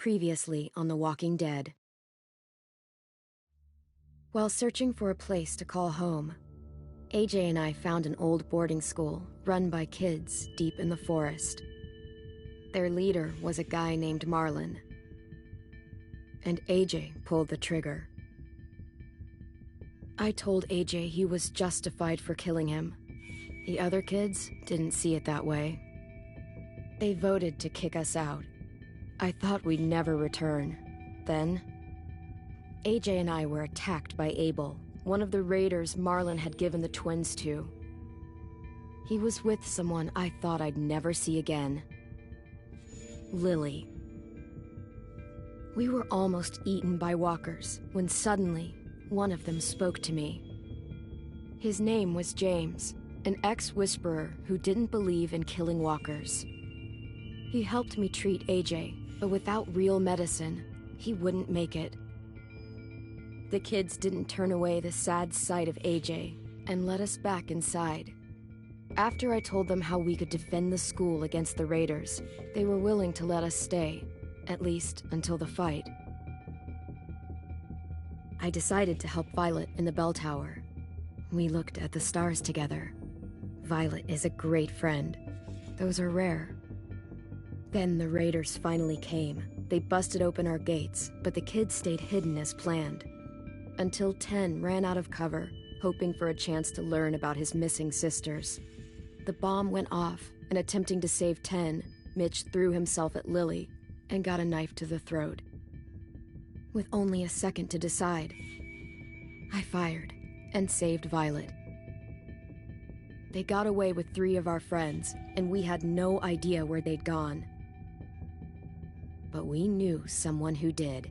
Previously on The Walking Dead. While searching for a place to call home, AJ and I found an old boarding school run by kids deep in the forest. Their leader was a guy named Marlon, and AJ pulled the trigger. I told AJ he was justified for killing him. The other kids didn't see it that way. They voted to kick us out. I thought we'd never return. Then, AJ and I were attacked by Abel, one of the raiders Marlon had given the twins to. He was with someone I thought I'd never see again. Lily. We were almost eaten by walkers when suddenly one of them spoke to me. His name was James, an ex-whisperer who didn't believe in killing walkers. He helped me treat AJ, but without real medicine, he wouldn't make it. The kids didn't turn away the sad sight of AJ and let us back inside. After I told them how we could defend the school against the raiders, they were willing to let us stay, at least until the fight. I decided to help Violet in the bell tower. We looked at the stars together. Violet is a great friend. Those are rare. Then the raiders finally came. They busted open our gates, but the kids stayed hidden as planned. Until Ten ran out of cover, hoping for a chance to learn about his missing sisters. The bomb went off, and attempting to save Ten, Mitch threw himself at Lily and got a knife to the throat. With only a second to decide, I fired and saved Violet. They got away with 3 of our friends, and we had no idea where they'd gone. But we knew someone who did.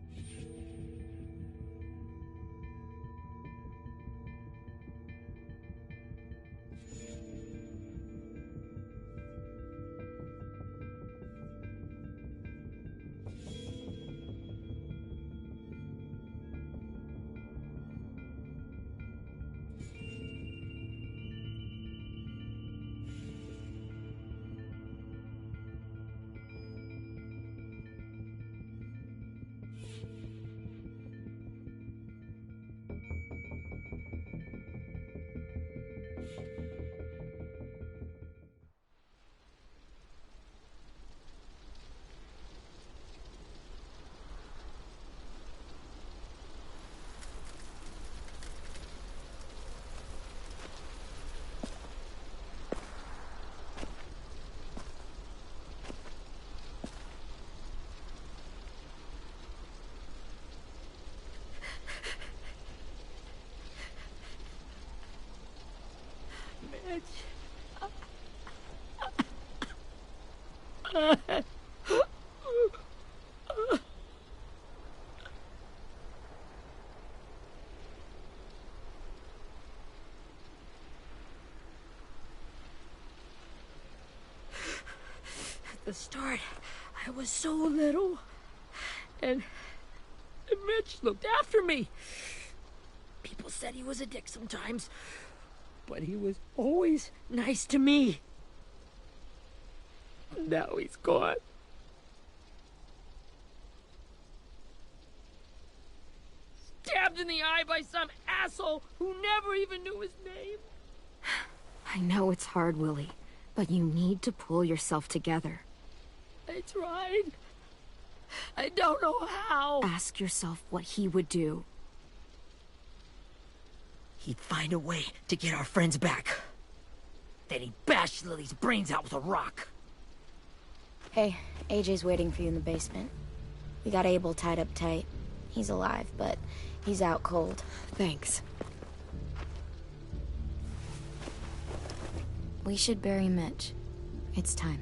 At the start, I was so little, and Mitch looked after me. People said he was a dick sometimes, but he was always nice to me. Now he's gone. Stabbed in the eye by some asshole who never even knew his name. I know it's hard, Willie, but you need to pull yourself together. I tried. I don't know how. Ask yourself what he would do. He'd find a way to get our friends back. Then he'd bash Lily's brains out with a rock. Hey, AJ's waiting for you in the basement. We got Abel tied up tight. He's alive, but he's out cold. Thanks. We should bury Mitch. It's time.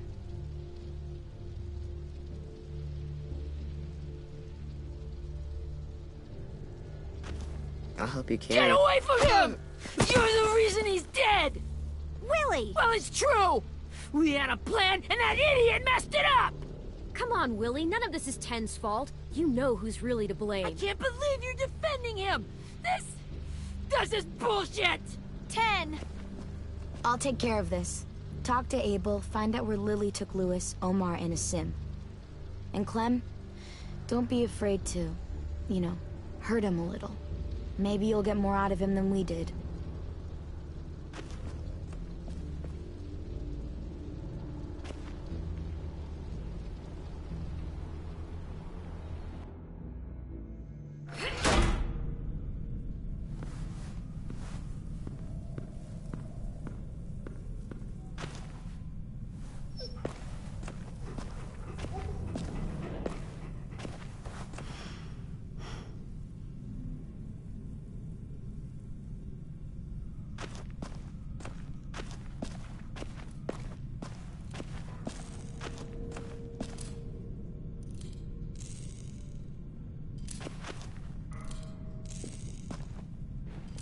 I'll help you carry. Get away from him! You're the reason he's dead! Willie! Well, it's true! We had a plan, and that idiot messed it up! Come on, Willie. None of this is Ten's fault. You know who's really to blame. I can't believe you're defending him! This is bullshit! 10! I'll take care of this. Talk to Abel, find out where Lily took Lewis, Omar, and Asim. And Clem, Don't be afraid to, you know, hurt him a little. Maybe you'll get more out of him than we did.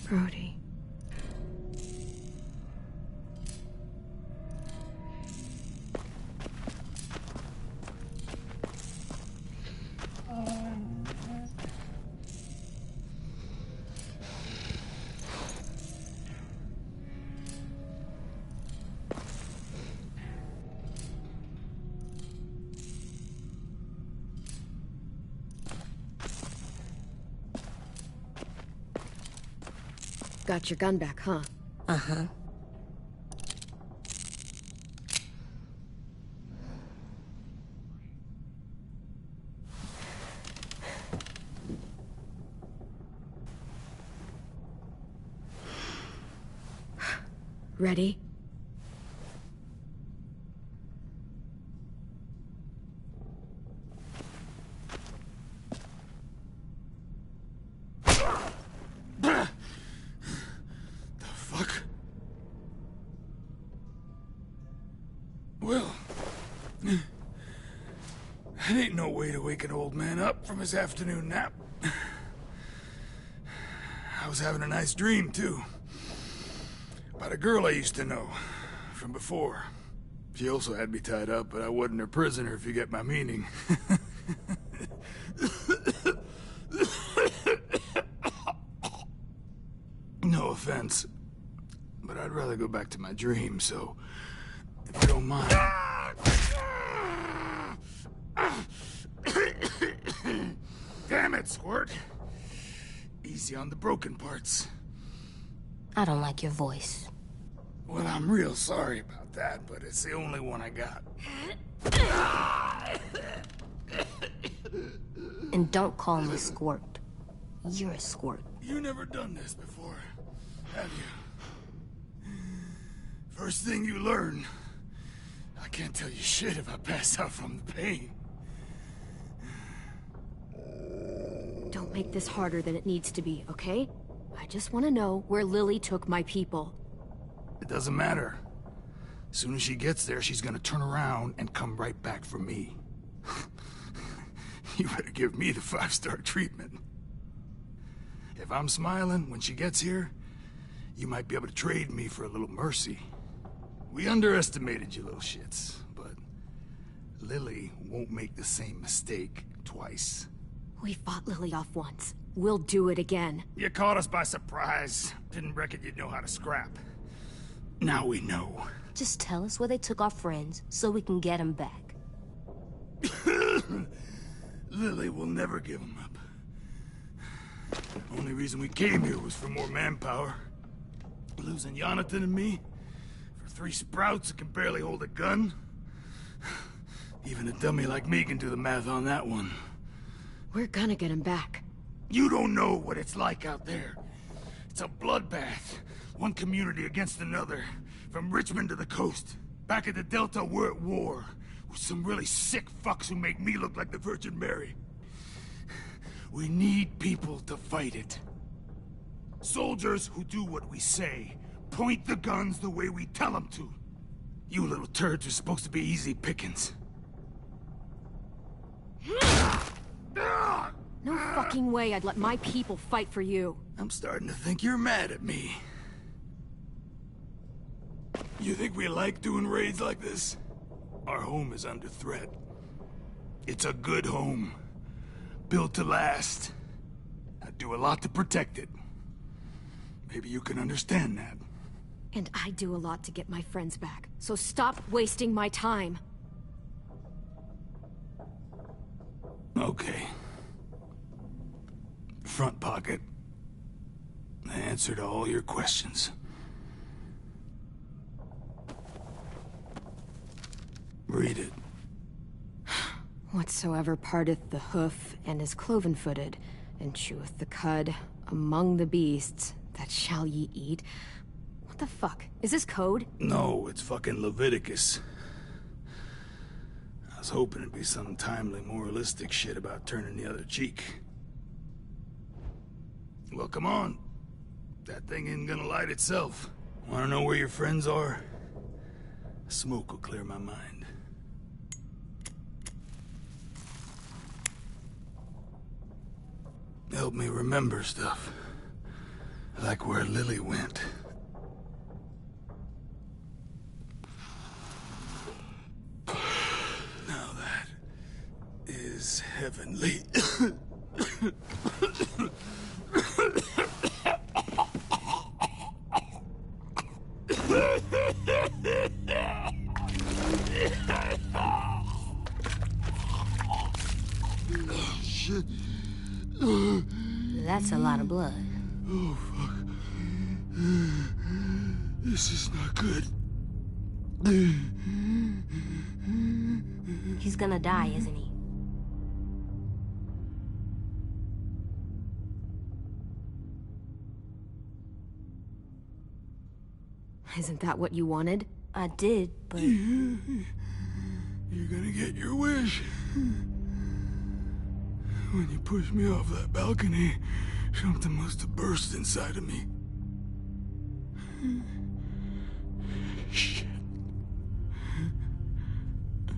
Brody. Got your gun back, huh? Uh-huh. Ready? Well, that ain't no way to wake an old man up from his afternoon nap. I was having a nice dream, too. About a girl I used to know from before. She also had me tied up, but I wasn't her prisoner, if you get my meaning. No offense, but I'd rather go back to my dream, so if you don't mind. Damn it, Squirt. Easy on the broken parts. I don't like your voice. Well, I'm real sorry about that, but it's the only one I got. And don't call me Squirt. You're a squirt. You never done this before, have you? First thing you learn, I can't tell you shit if I pass out from the pain. Don't make this harder than it needs to be, okay? I just want to know where Lily took my people. It doesn't matter. As soon as she gets there, she's gonna turn around and come right back for me. You better give me the 5-star treatment. If I'm smiling when she gets here, you might be able to trade me for a little mercy. We underestimated you little shits, but Lily won't make the same mistake twice. We fought Lily off once. We'll do it again. You caught us by surprise. Didn't reckon you'd know how to scrap. Now we know. Just tell us where they took our friends so we can get them back. Lily will never give them up. Only reason we came here was for more manpower. Losing Jonathan and me for 3 sprouts that can barely hold a gun. Even a dummy like me can do the math on that one. We're gonna get him back. You don't know what it's like out there. It's a bloodbath. One community against another. From Richmond to the coast. Back at the Delta, we're at war. With some really sick fucks who make me look like the Virgin Mary. We need people to fight it. Soldiers who do what we say. Point the guns the way we tell them to. You little turds are supposed to be easy pickings. No fucking way I'd let my people fight for you. I'm starting to think you're mad at me. You think we like doing raids like this? Our home is under threat. It's a good home. Built to last. I do a lot to protect it. Maybe you can understand that. And I do a lot to get my friends back. So stop wasting my time. Okay. front pocket. The answer to all your questions. Read it. Whatsoever parteth the hoof and is cloven-footed, and cheweth the cud among the beasts, that shall ye eat. What the fuck? Is this code? No, it's fucking Leviticus. I was hoping it'd be some timely, moralistic shit about turning the other cheek. Well, come on. That thing ain't gonna light itself. Wanna know where your friends are? Smoke will clear my mind. Help me remember stuff. Like where Lily went. Now that is heavenly. Shit. That's a lot of blood. Oh, fuck. This is not good. He's gonna die, isn't he? Isn't that what you wanted? I did, but... You're gonna get your wish. When you pushed me off that balcony, something must have burst inside of me. Shit.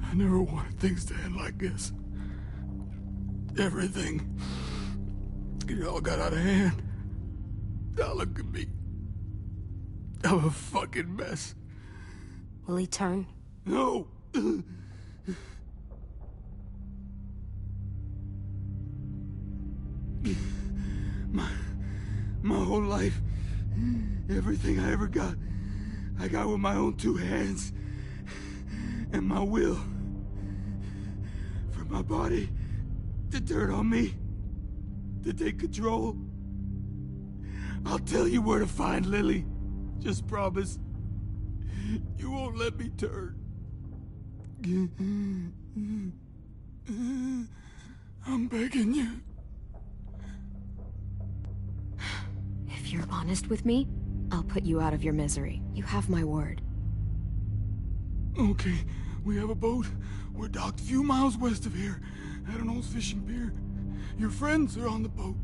I never wanted things to end like this. Everything. It all got out of hand. Now look at me. I'm a fucking mess. Will he turn? No! My whole life, everything I ever got, I got with my own two hands and my will. For my body to turn on me, to take control. I'll tell you where to find Lily. Just promise. You won't let me turn. I'm begging you. If you're honest with me, I'll put you out of your misery. You have my word. Okay, we have a boat. We're docked a few miles west of here, at an old fishing pier. Your friends are on the boat.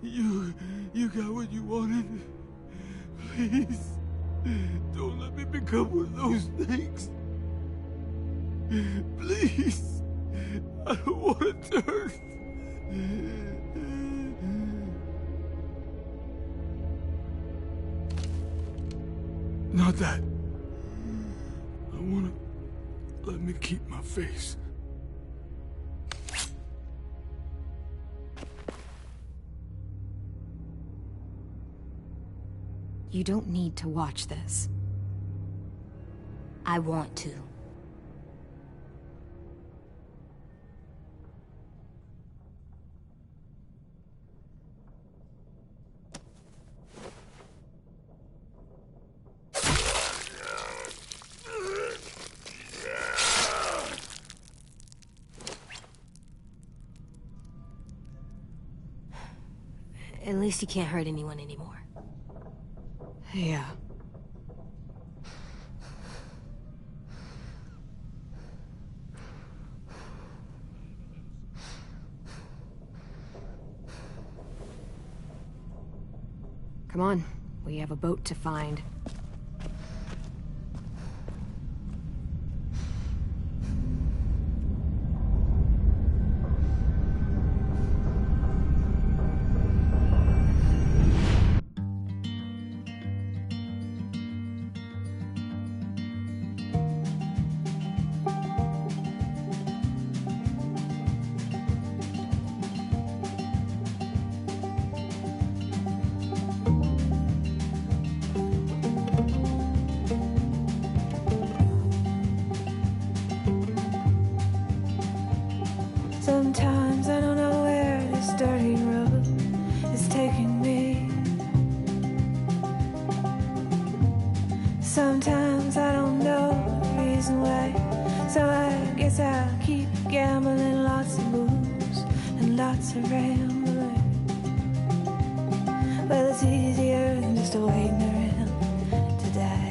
You got what you wanted. Please, don't let me become one of those things. Please, I don't want to turn. Not that. I wanna let me keep my face. You don't need to watch this. I want to. At least he can't hurt anyone anymore. Yeah. Come on, we have a boat to find. Sometimes I don't know the reason why, so I guess I'll keep gambling. Lots of moves and lots of rambling. Well, it's easier than just waiting around to die.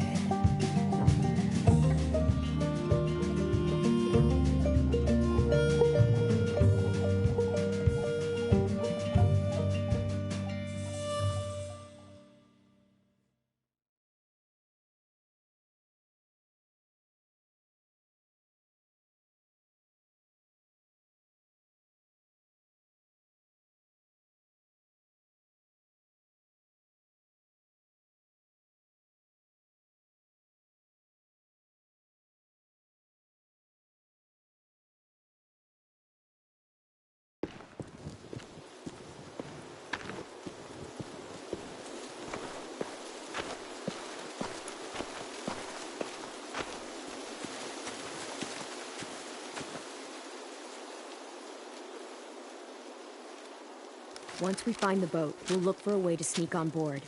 Once we find the boat, we'll look for a way to sneak on board.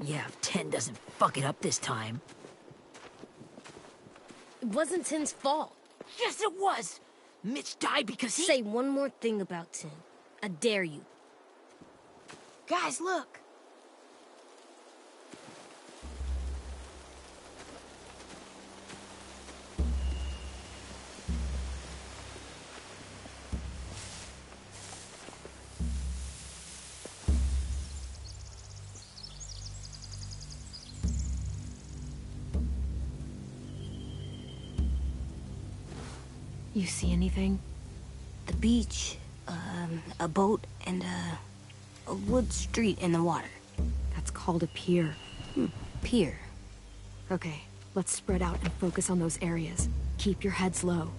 Yeah, if Ten doesn't fuck it up this time. It wasn't Tin's fault. Yes, it was! Mitch died because he— Say one more thing about Tin. I dare you. Guys, look! You see anything? The beach, a boat, and a wood street in the water. That's called a pier. Pier. Okay, let's spread out and focus on those areas. Keep your heads low.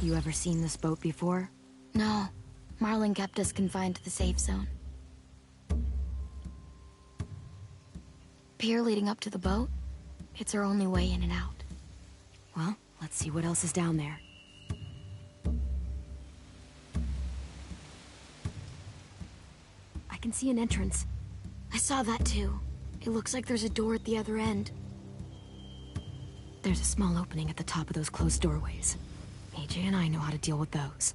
You ever seen this boat before? No. Marlin kept us confined to the safe zone. Pier leading up to the boat? It's our only way in and out. Well, let's see what else is down there. I can see an entrance. I saw that too. It looks like there's a door at the other end. There's a small opening at the top of those closed doorways. AJ and I know how to deal with those.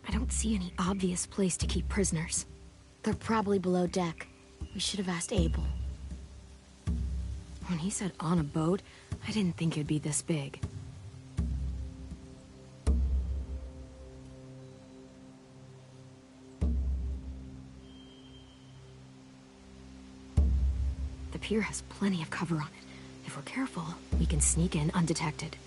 I don't see any obvious place to keep prisoners. They're probably below deck. We should have asked Abel. When he said on a boat, I didn't think it'd be this big. The pier has plenty of cover on it. If we're careful, we can sneak in undetected.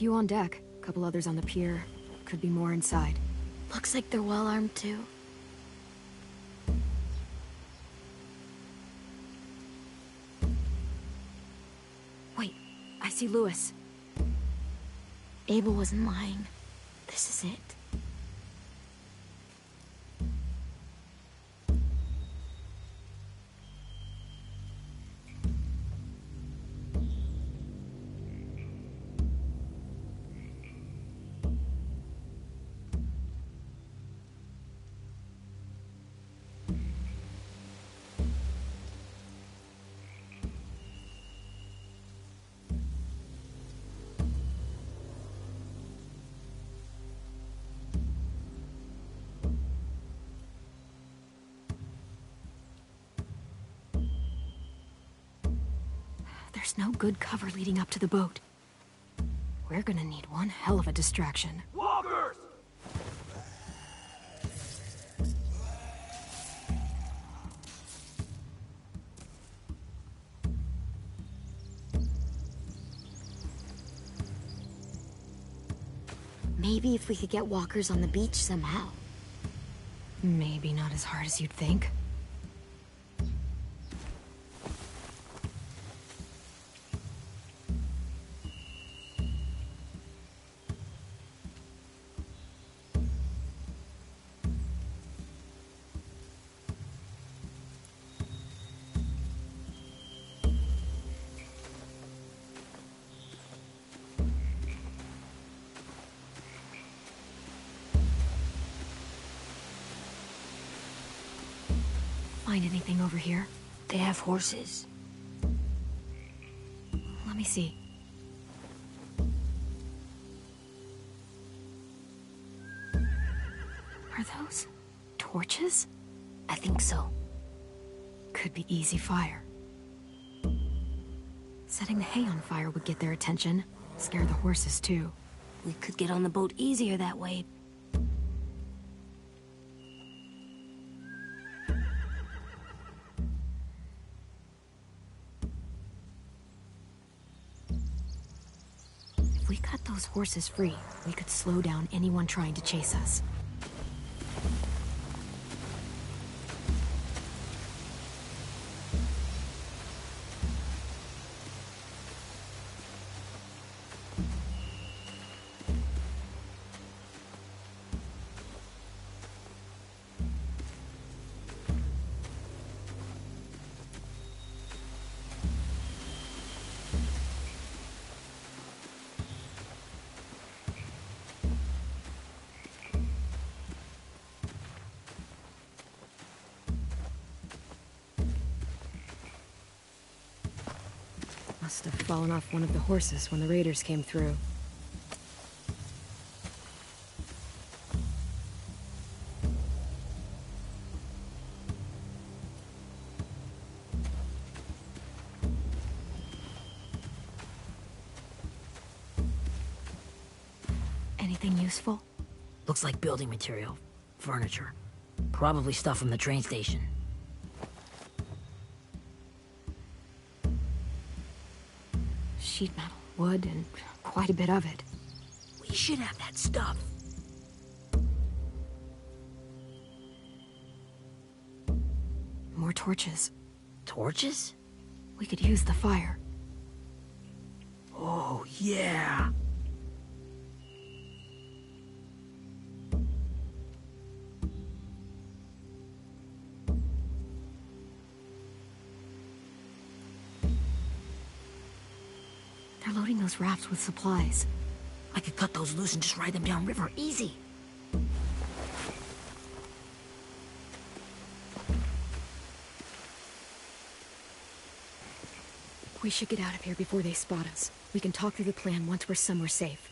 few on deck, a couple others on the pier. Could be more inside. Looks like they're well armed too. Wait, I see Lewis. Abel wasn't lying. This is it. There's no good cover leading up to the boat. We're gonna need one hell of a distraction. Walkers! Maybe if we could get walkers on the beach somehow. Maybe not as hard as you'd think. Find anything over here? They have horses. Let me see. Are those torches? I think so. Could be easy fire. Setting the hay on fire would get their attention. Scare the horses, too. We could get on the boat easier that way. If we cut those horses free, we could slow down anyone trying to chase us. Must have fallen off one of the horses when the raiders came through. Anything useful? Looks like building material. Furniture. Probably stuff from the train station. Sheet metal, wood, and quite a bit of it. We should have that stuff. More torches. Torches? We could use the fire. Oh, yeah. They're loading those rafts with supplies. I could cut those loose and just ride them downriver. Easy. We should get out of here before they spot us. We can talk through the plan once we're somewhere safe.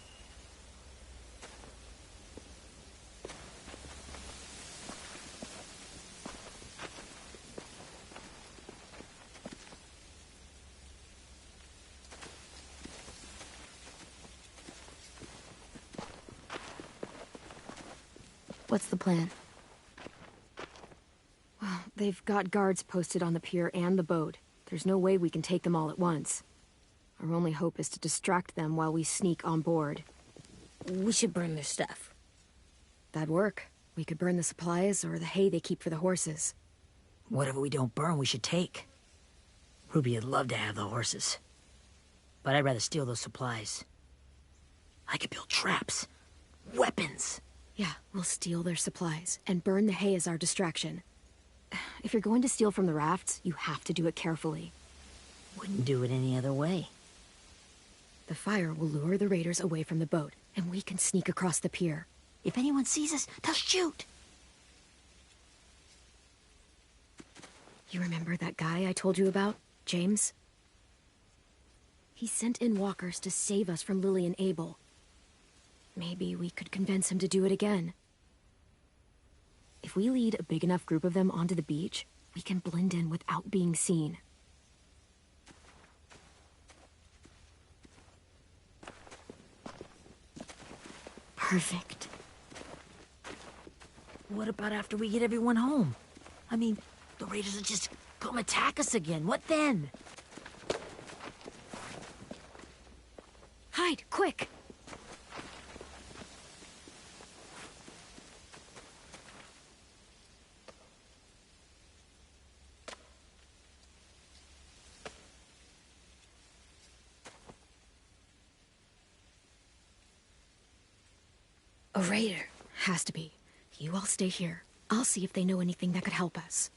What's the plan? Well, they've got guards posted on the pier and the boat. There's no way we can take them all at once. Our only hope is to distract them while we sneak on board. We should burn their stuff. That'd work. We could burn the supplies or the hay they keep for the horses. Whatever we don't burn, we should take. Ruby would love to have the horses. But I'd rather steal those supplies. I could build traps. Weapons. Yeah, we'll steal their supplies and burn the hay as our distraction. If you're going to steal from the rafts, you have to do it carefully. Wouldn't do it any other way. The fire will lure the raiders away from the boat, and we can sneak across the pier. If anyone sees us, they'll shoot. You remember that guy I told you about, James? He sent in walkers to save us from Lily and Abel. Maybe we could convince him to do it again. If we lead a big enough group of them onto the beach, we can blend in without being seen. Perfect. What about after we get everyone home? I mean, the raiders will just come attack us again. What then? Hide, quick! A raider. Has to be. You all stay here. I'll see if they know anything that could help us.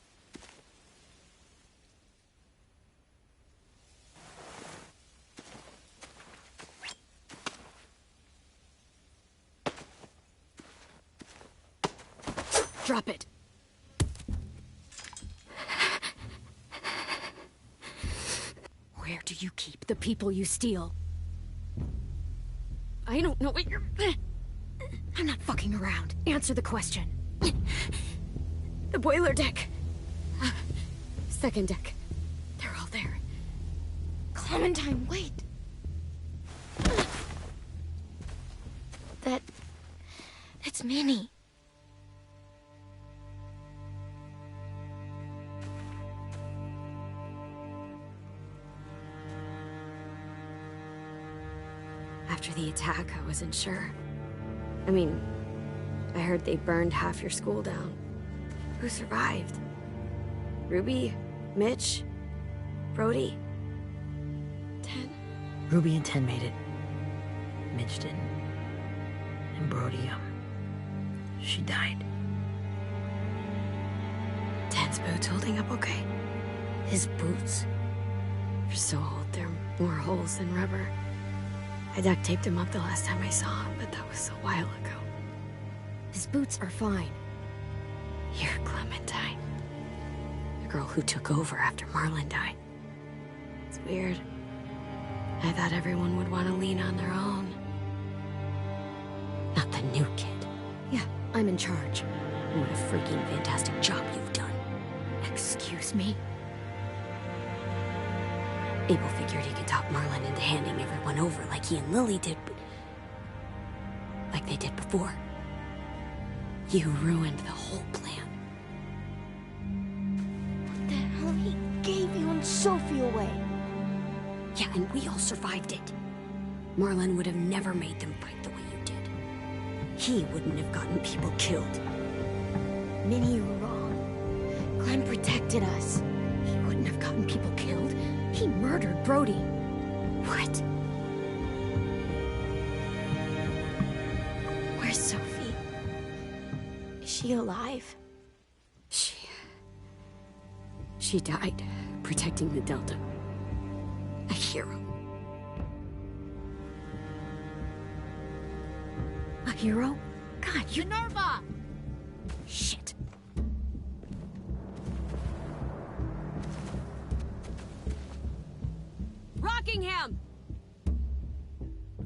Drop it. Where do you keep the people you steal? I don't know what you're... I'm not fucking around. Answer the question. The boiler deck. Second deck. They're all there. Clementine, wait. That's Minnie. After the attack, I wasn't sure. I mean, I heard they burned half your school down. Who survived? Ruby? Mitch? Brody? Ten? Ruby and Ten made it. Mitch didn't. And Brody, she died. Ten's boots holding up okay? His boots. They're so old, there are more holes than rubber. I duct taped him up the last time I saw him, but that was a while ago. His boots are fine. You're Clementine. The girl who took over after Marlon died. It's weird. I thought everyone would want to lean on their own. Not the new kid. Yeah, I'm in charge. What a freaking fantastic job you've done. Excuse me? Abel figured he could talk Marlon into handing everyone over like he and Lily did, but... like they did before. You ruined the whole plan. What the hell? He gave you and Sophie away. Yeah, and we all survived it. Marlon would have never made them fight the way you did. He wouldn't have gotten people killed. Minnie, you were wrong. Clem protected us. He wouldn't have gotten people killed. He murdered Brody. What? Where's Sophie? Is she alive? She died protecting the Delta. A hero. A hero? God, you... Minerva! Shit. Rockingham!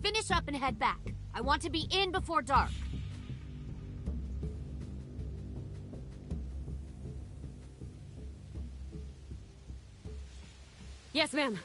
Finish up and head back. I want to be in before dark. Yes, ma'am.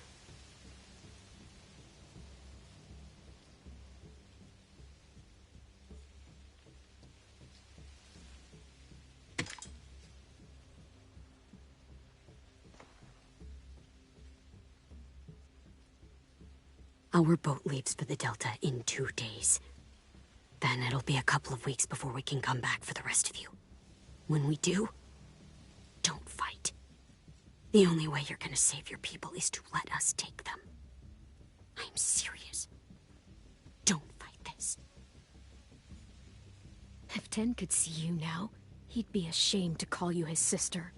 Our boat leaves for the Delta in 2 days. Then it'll be a couple of weeks before we can come back for the rest of you. When we do, don't fight. The only way you're gonna save your people is to let us take them. I'm serious. Don't fight this. If Ten could see you now, he'd be ashamed to call you his sister.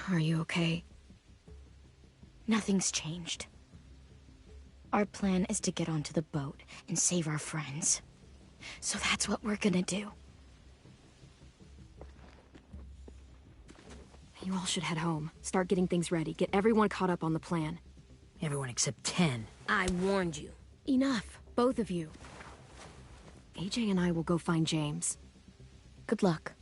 Are you okay? Nothing's changed. Our plan is to get onto the boat and save our friends. So that's what we're gonna do. You all should head home. Start getting things ready. Get everyone caught up on the plan. Everyone except 10. I warned you. Enough, both of you. AJ and I will go find James. Good luck.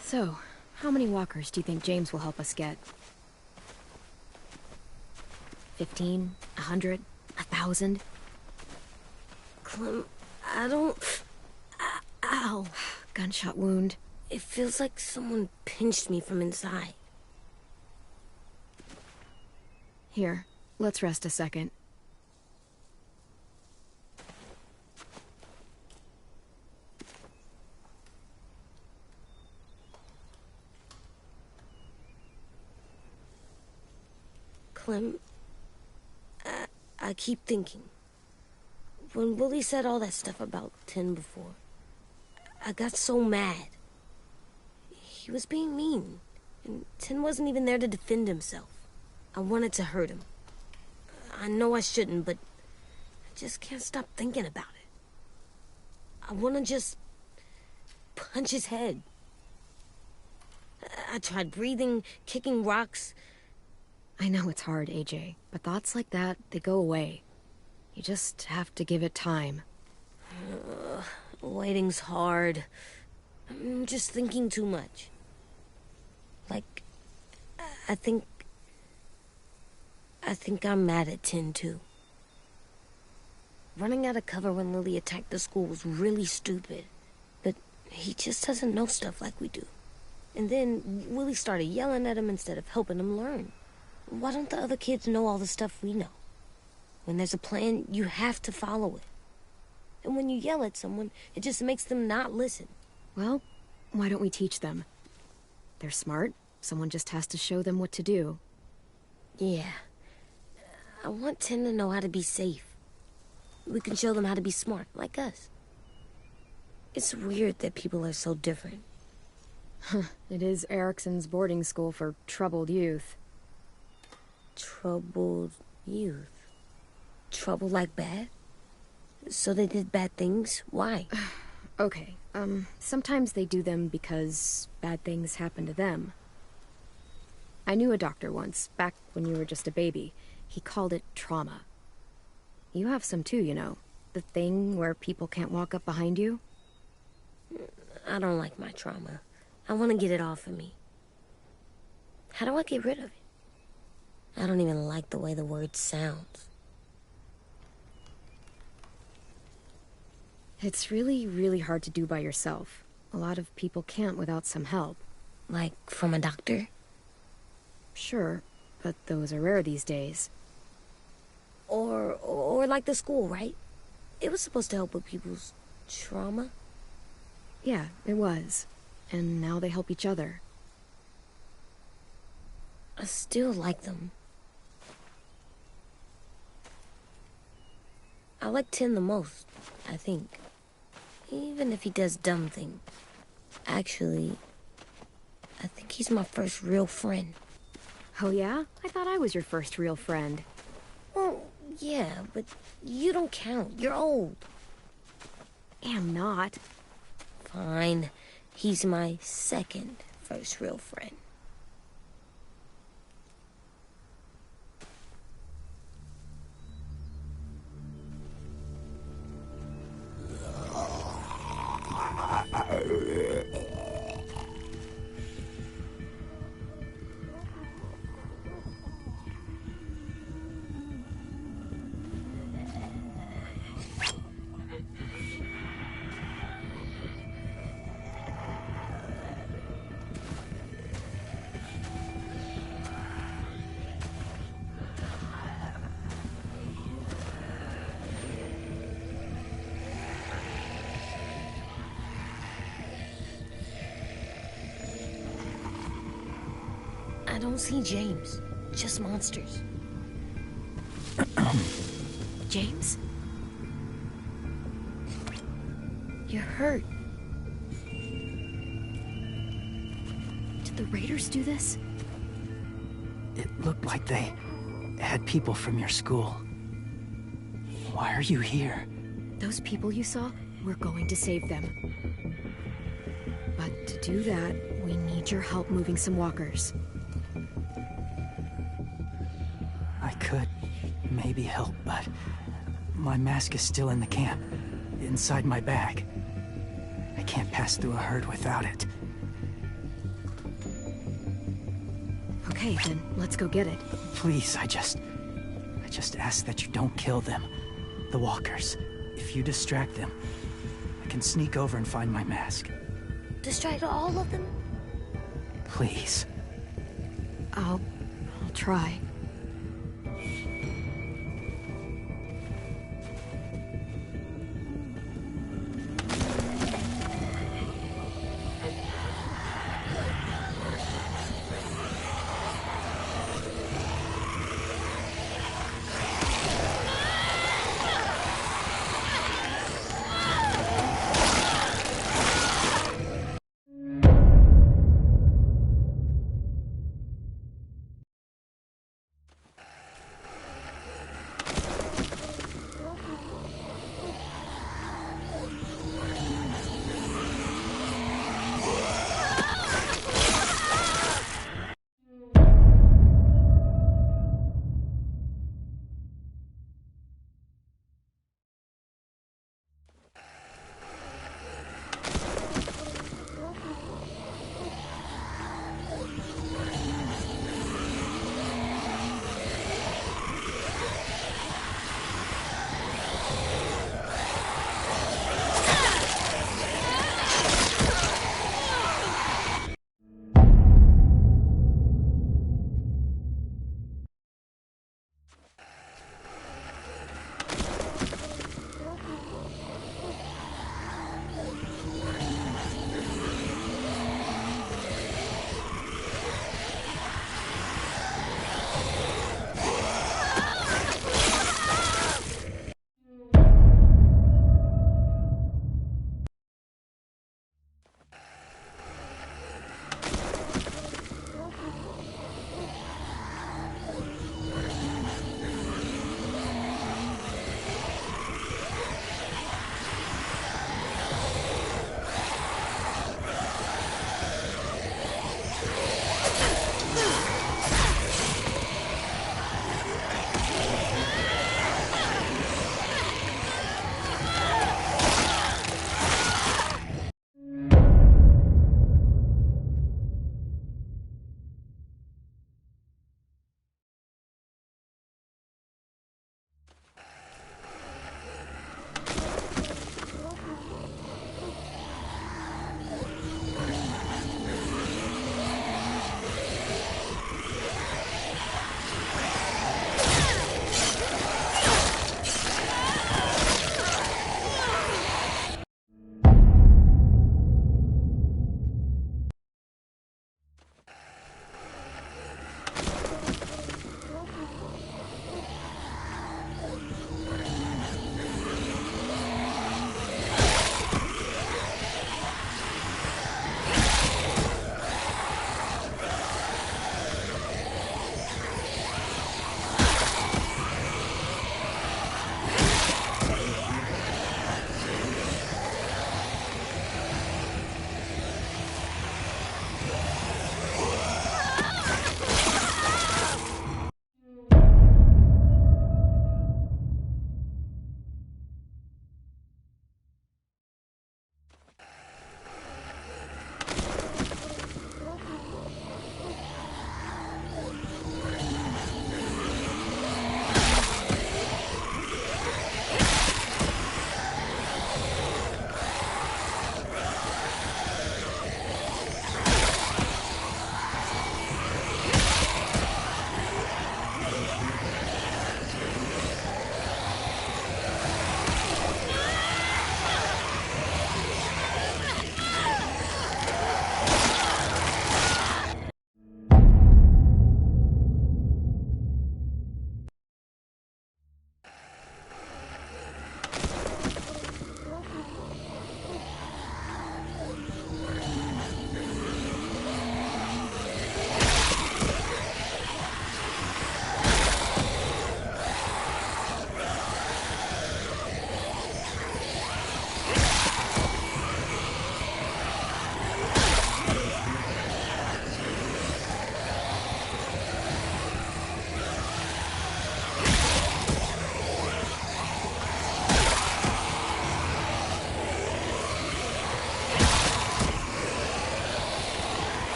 So, how many walkers do you think James will help us get? 15? 100? 1,000? Clem, I don't... Ow. Gunshot wound. It feels like someone pinched me from inside. Here, let's rest a second. Clem, I keep thinking. When Willie said all that stuff about 10 before, I got so mad. He was being mean, and 10 wasn't even there to defend himself. I wanted to hurt him. I know I shouldn't, but I just can't stop thinking about it. I want to just punch his head. I tried breathing, kicking rocks. I know it's hard, AJ, but thoughts like that, they go away. You just have to give it time. Waiting's hard. I'm just thinking too much. Like, I think I'm mad at 10 too. Running out of cover when Lily attacked the school was really stupid. But he just doesn't know stuff like we do. And then Willie started yelling at him instead of helping him learn. Why don't the other kids know all the stuff we know? When there's a plan, you have to follow it. And when you yell at someone, it just makes them not listen. Well, why don't we teach them? They're smart. Someone just has to show them what to do. Yeah. I want 10 to know how to be safe. We can show them how to be smart, like us. It's weird that people are so different. It is Erickson's boarding school for troubled youth. Troubled youth? Trouble like bad? So they did bad things? Why? Okay, sometimes they do them because bad things happen to them. I knew a doctor once, back when you were just a baby. He called it trauma. You have some too, you know. The thing where people can't walk up behind you. I don't like my trauma. I want to get it off of me. How do I get rid of it? I don't even like the way the word sounds. It's really, really hard to do by yourself. A lot of people can't without some help. Like from a doctor? Sure, but those are rare these days. Or like the school, right? It was supposed to help with people's trauma. Yeah, it was. And now they help each other. I still like them. I like 10 the most, I think. Even if he does dumb things. Actually, I think he's my first real friend. Oh yeah? I thought I was your first real friend. Well, Yeah, but you don't count. You're old. Am not. Fine. He's my second first real friend. I don't see James. Just monsters. James? You're hurt. Did the Raiders do this? It looked like they had people from your school. Why are you here? Those people you saw, we're going to save them. But to do that, we need your help moving some walkers. I could maybe help, but my mask is still in the camp, inside my bag. I can't pass through a herd without it. Okay, then let's go get it. Please, I just ask that you don't kill them. The walkers. If you distract them, I can sneak over and find my mask. Distract all of them? Please. I'll try.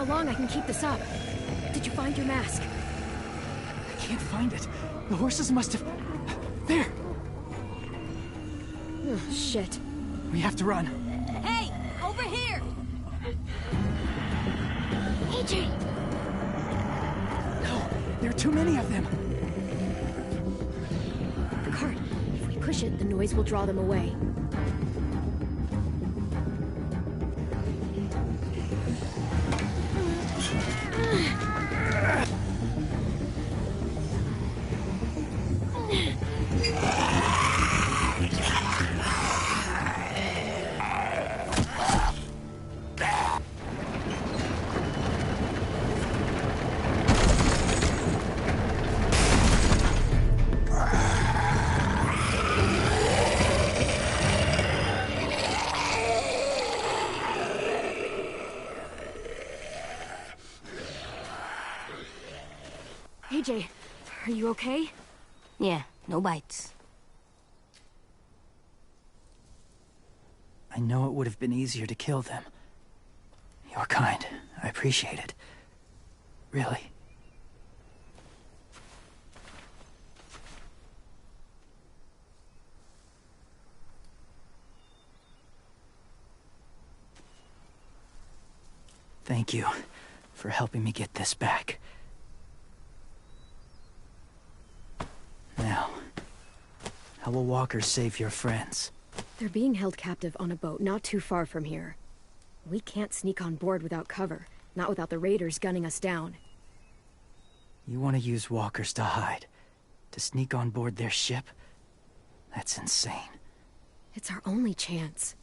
how long I can keep this up. Did you find your mask? I can't find it. The horses must have... There! Oh, shit. We have to run. Hey! Over here! AJ! No, there are too many of them. The cart. If we push it, the noise will draw them away. AJ, are you okay? Yeah, no bites. I know it would have been easier to kill them. You're kind. I appreciate it. Really. Thank you for helping me get this back. Now, how will walkers save your friends? They're being held captive on a boat not too far from here. We can't sneak on board without cover, not without the raiders gunning us down. You want to use walkers to hide? To sneak on board their ship? That's insane. It's our only chance.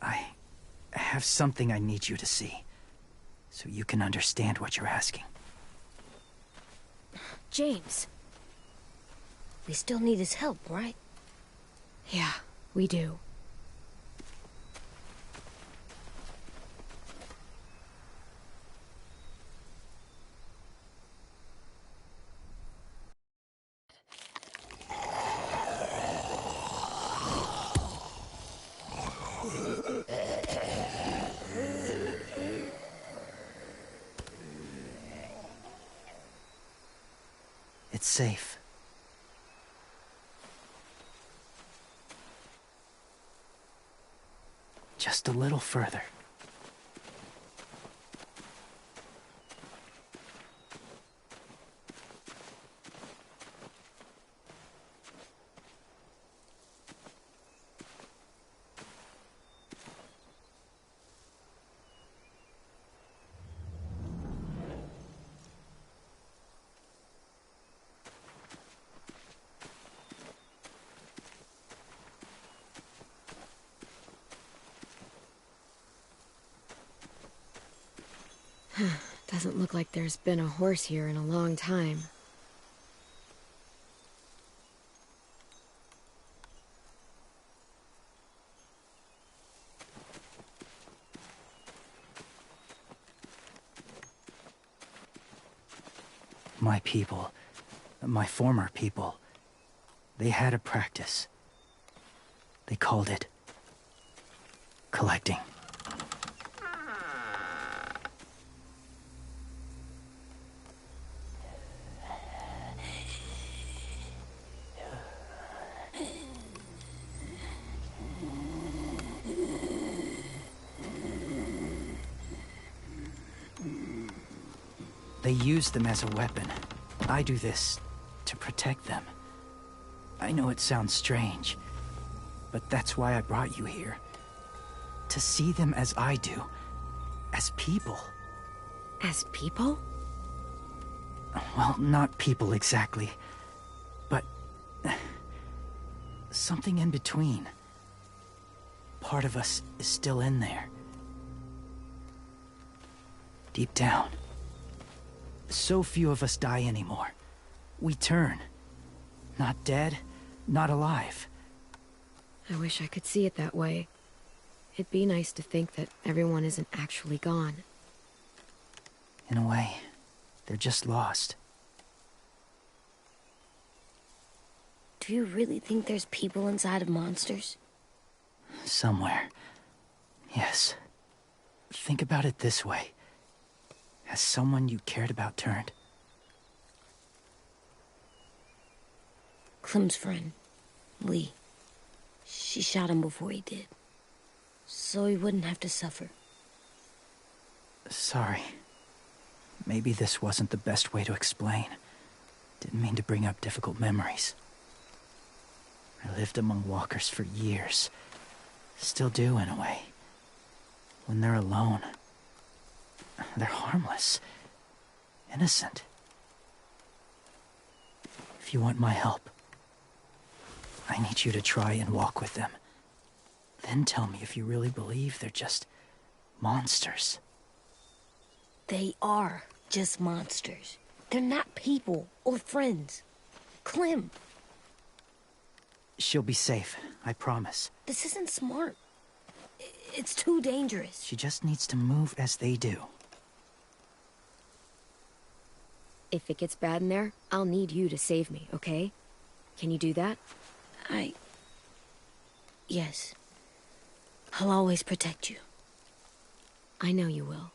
I have something I need you to see, so you can understand what you're asking. James. We still need his help, right? Yeah, we do. It's safe. Just a little further. Doesn't look like there's been a horse here in a long time. My people, my former people, they had a practice. They called it collecting. They use them as a weapon. I do this to protect them. I know it sounds strange, but that's why I brought you here. To see them as I do. As people. As people? Well, not people exactly, but something in between. Part of us is still in there. Deep down. So few of us die anymore. We turn. Not dead, not alive. I wish I could see it that way. It'd be nice to think that everyone isn't actually gone. In a way, they're just lost. Do you really think there's people inside of monsters? Somewhere. Yes. Think about it this way. Has someone you cared about turned? Clem's friend, Lee. She shot him before he did. So he wouldn't have to suffer. Sorry. Maybe this wasn't the best way to explain. Didn't mean to bring up difficult memories. I lived among walkers for years. Still do, in a way. When they're alone, they're harmless. Innocent. If you want my help, I need you to try and walk with them. Then tell me if you really believe they're just monsters. They are just monsters. They're not people or friends. Clem. She'll be safe, I promise. This isn't smart. It's too dangerous. She just needs to move as they do. If it gets bad in there, I'll need you to save me, okay? Can you do that? Yes. I'll always protect you. I know you will.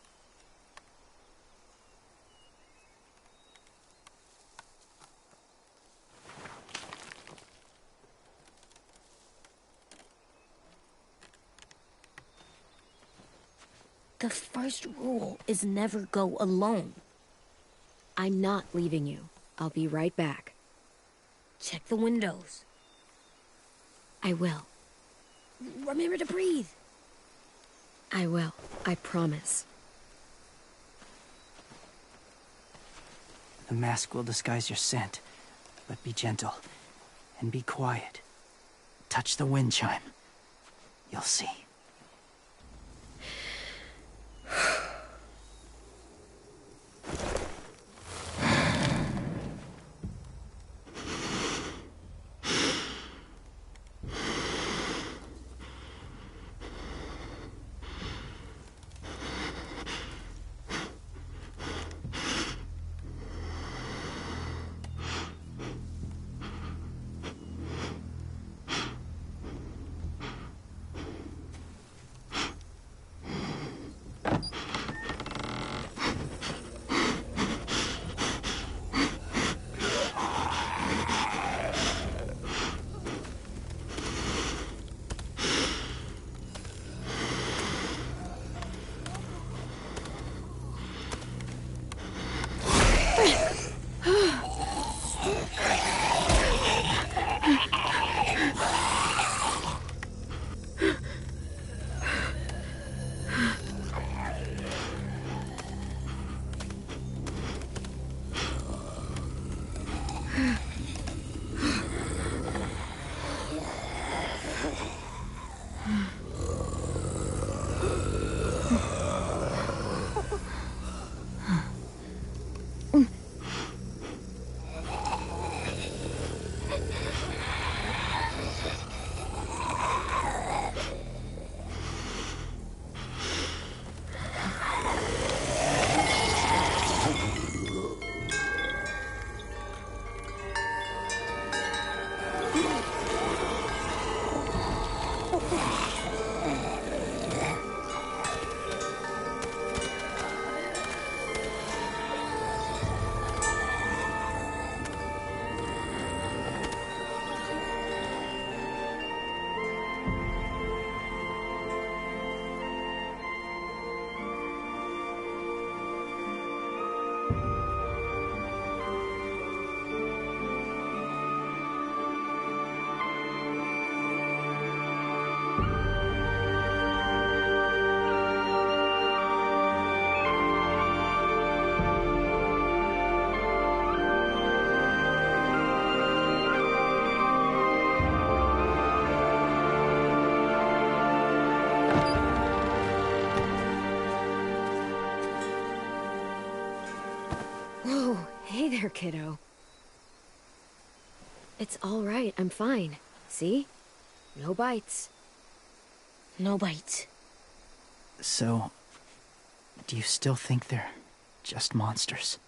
The first rule is never go alone. I'm not leaving you. I'll be right back. Check the windows. I will. Remember to breathe. I will. I promise. The mask will disguise your scent, but be gentle and be quiet. Touch the wind chime. You'll see. Hey there, kiddo. It's all right, I'm fine. See? No bites. No bites. So, do you still think they're just monsters?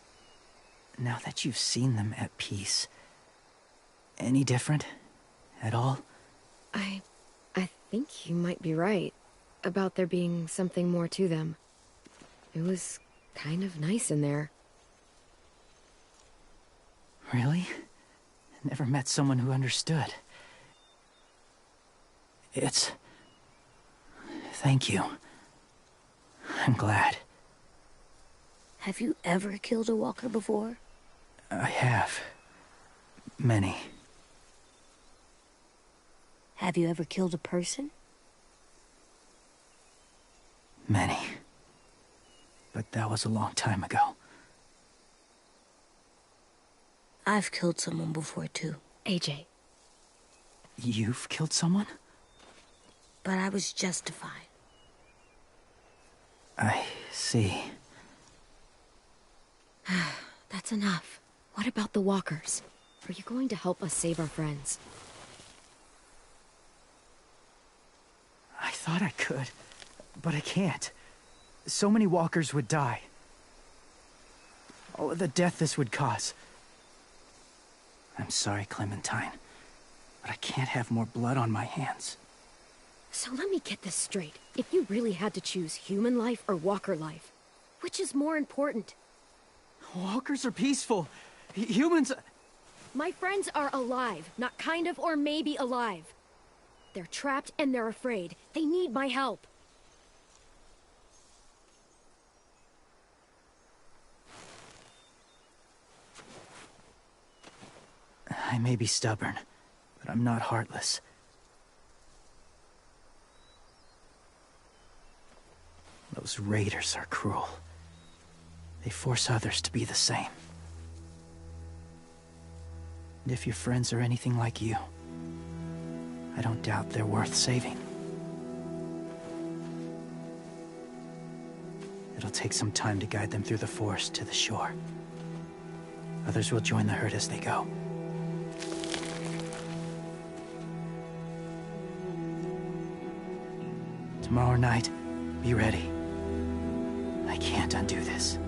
Now that you've seen them at peace, any different? At all? I think You might be right about there being something more to them. It was kind of nice in there. Really? Never met someone who understood. Thank you. I'm glad. Have you ever killed a walker before? I have. Many. Have you ever killed a person? Many. But that was a long time ago. I've killed someone before, too. AJ. You've killed someone? But I was justified. I see. That's enough. What about the walkers? Are you going to help us save our friends? I thought I could, but I can't. So many walkers would die. Oh, the death this would cause. I'm sorry, Clementine, but I can't have more blood on my hands. So let me get this straight. If you really had to choose human life or walker life, which is more important? Walkers are peaceful. Humans... My friends are alive, not kind of or maybe alive. They're trapped and they're afraid. They need my help. I may be stubborn, but I'm not heartless. Those raiders are cruel. They force others to be the same. And if your friends are anything like you, I don't doubt they're worth saving. It'll take some time to guide them through the forest to the shore. Others will join the herd as they go. Tomorrow night, be ready. I can't undo this.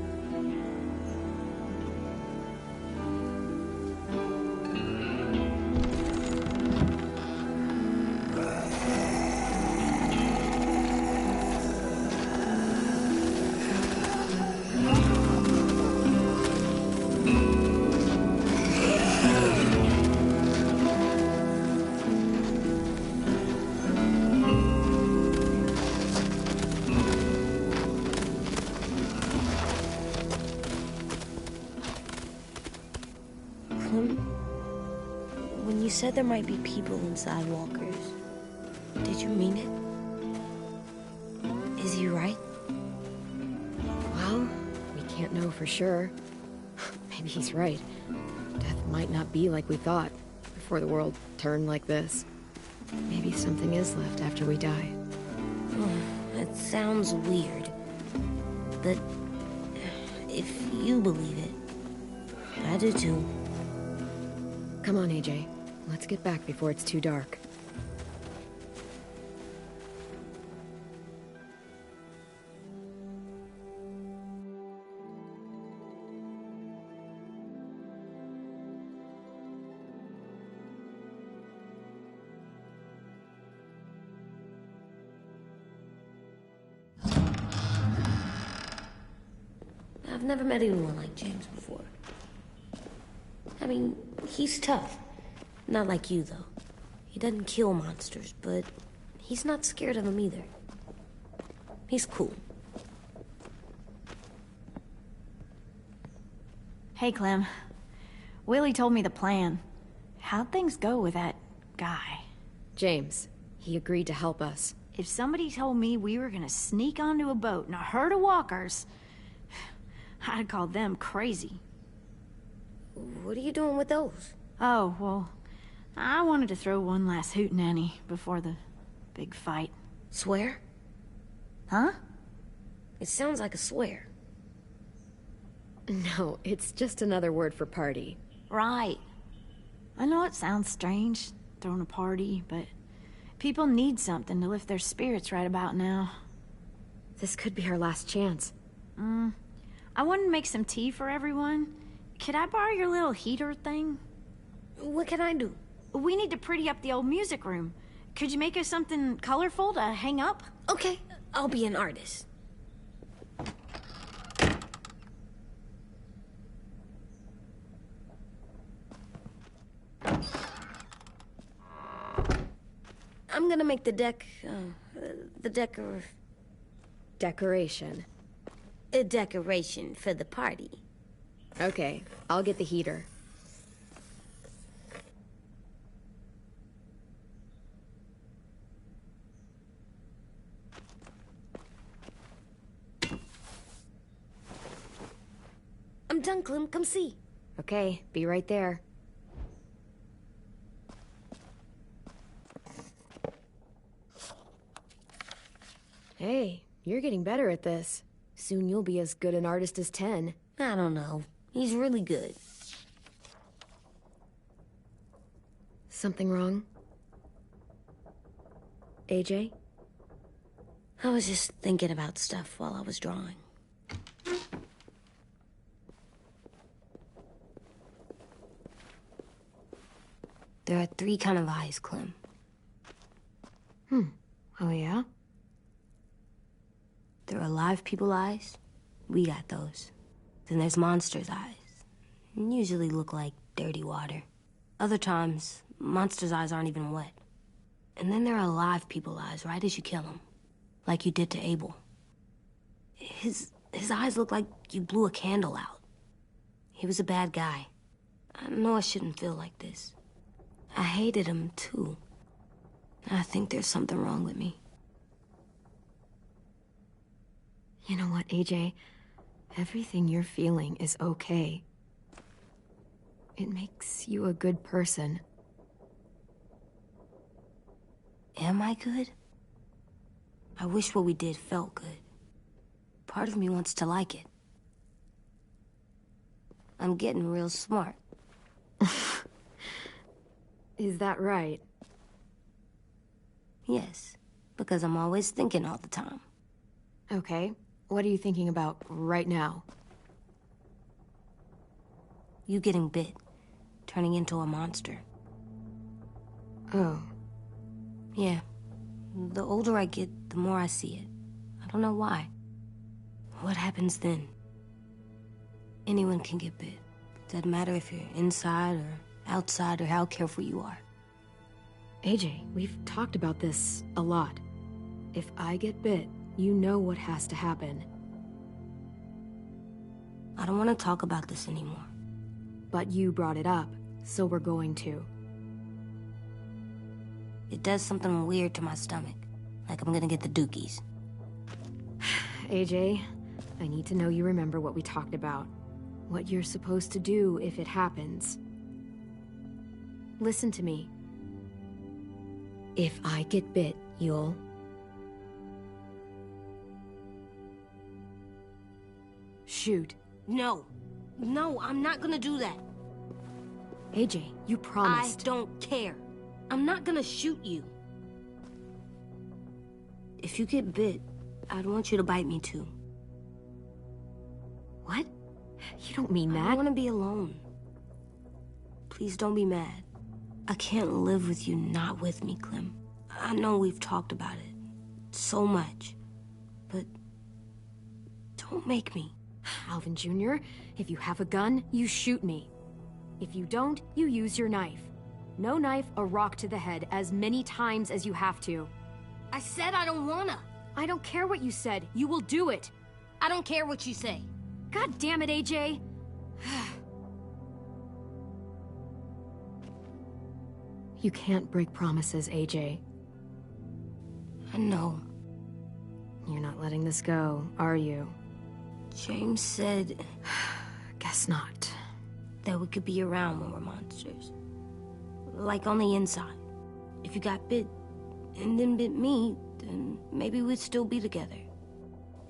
When you said there might be people inside walkers, did you mean it? Is he right? Well, we can't know for sure. Maybe he's right. Death might not be like we thought before the world turned like this. Maybe something is left after we die. It sounds weird, but if you believe it, I do too. Come on, AJ. Let's get back before it's too dark. I've never met anyone like James before. I mean, he's tough. Not like you, though. He doesn't kill monsters, but he's not scared of them either. He's cool. Hey, Clem. Willie told me the plan. How'd things go with that guy? James. He agreed to help us. If somebody told me we were gonna sneak onto a boat in a herd of walkers, I'd call them crazy. What are you doing with those? Oh, well, I wanted to throw one last hootenanny before the big fight. Swear? Huh? It sounds like a swear. No, it's just another word for party. Right. I know it sounds strange, throwing a party, but people need something to lift their spirits right about now. This could be our last chance. I wanted to make some tea for everyone. Could I borrow your little heater thing? What can I do? We need to pretty up the old music room. Could you make us something colorful to hang up? Okay, I'll be an artist. I'm gonna make the Decoration. a decoration for the party. Okay, I'll get the heater. I'm done, Clem. Come see. Okay, be right there. Hey, you're getting better at this. Soon you'll be as good an artist as 10. I don't know. He's really good. Something wrong? AJ? I was just thinking about stuff while I was drawing. There are 3 kind of eyes, Clem. Oh, yeah? There are live people eyes. We got those. Then there's monsters' eyes. Usually look like dirty water. Other times, monsters' eyes aren't even wet. And then there are live people eyes right as you kill them. Like you did to Abel. His eyes look like you blew a candle out. He was a bad guy. I know I shouldn't feel like this. I hated him, too. I think there's something wrong with me. You know what, AJ? Everything you're feeling is okay. It makes you a good person. Am I good? I wish what we did felt good. Part of me wants to like it. I'm getting real smart. Is that right? Yes, because I'm always thinking all the time. Okay, what are you thinking about right now? You getting bit, turning into a monster. Oh. Yeah. The older I get, the more I see it. I don't know why. What happens then? Anyone can get bit. Doesn't matter if you're inside or outside or how careful you are. AJ, we've talked about this a lot. If I get bit, you know what has to happen. I don't want to talk about this anymore. But you brought it up, so we're going to. It does something weird to my stomach. Like I'm gonna get the dookies. AJ, I need to know you remember what we talked about. What you're supposed to do if it happens. Listen to me. If I get bit, you'll... shoot. No. No, I'm not gonna do that. AJ, you promised. I don't care. I'm not gonna shoot you. If you get bit, I'd want you to bite me too. What? You don't mean that. I want to be alone. Please don't be mad. I can't live with you not with me, Clem. I know we've talked about it so much, but don't make me. Alvin Jr., if you have a gun, you shoot me. If you don't, you use your knife. No knife, a rock to the head as many times as you have to. I said I don't wanna. I don't care what you said. You will do it. I don't care what you say. God damn it, AJ. You can't break promises, AJ. I know. You're not letting this go, are you? James said... Guess not. That we could be around when we're monsters. Like on the inside. If you got bit and then bit me, then maybe we'd still be together.